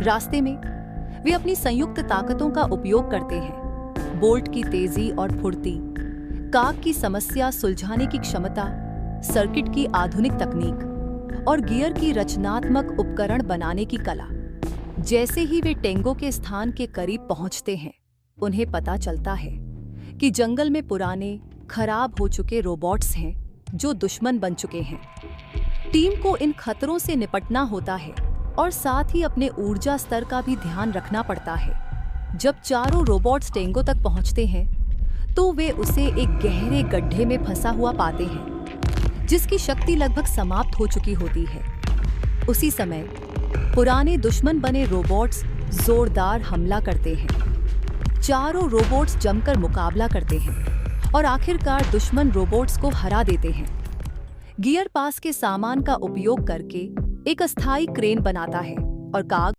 रास्ते में वे अपनी संयुक्त ताकतों का उपयोग करते हैं। बोल्ट की तेजी और फुर्ती, काक की समस्या सुलझाने की क्षमता, सर्किट की आधुनिक तकनीक और गियर की रचनात्मक उपकरण बनाने की कला। जैसे ही वे टेंगो के स्थान के करीब पहुंचते हैं, उन्हें पता चलता है कि जंगल में पुराने, खराब हो चुके रोबोट्स हैं जो दुश्मन बन चुके हैं। टीम को इन खतरों से निपटना होता है और साथ ही अपने ऊर्जा स्तर का भी ध्यान रखना पड़ता है। जब चारों रोबोट्स टेंगो तक पहुंचते हैं, तो वे उसे एक गहरे गड्ढे में फंसा हुआ पाते हैं, जिसकी शक्ति लगभग समाप्त हो चुकी होती है। उसी समय पुराने दुश्मन बने रोबोट्स जोरदार हमला करते हैं। चारों रोबोट्स जमकर मुकाबला करते हैं और आखिरकार दुश्मन रोबोट्स को हरा देते हैं। गियर पास के सामान का उपयोग करके एक अस्थायी क्रेन बनाता है और काग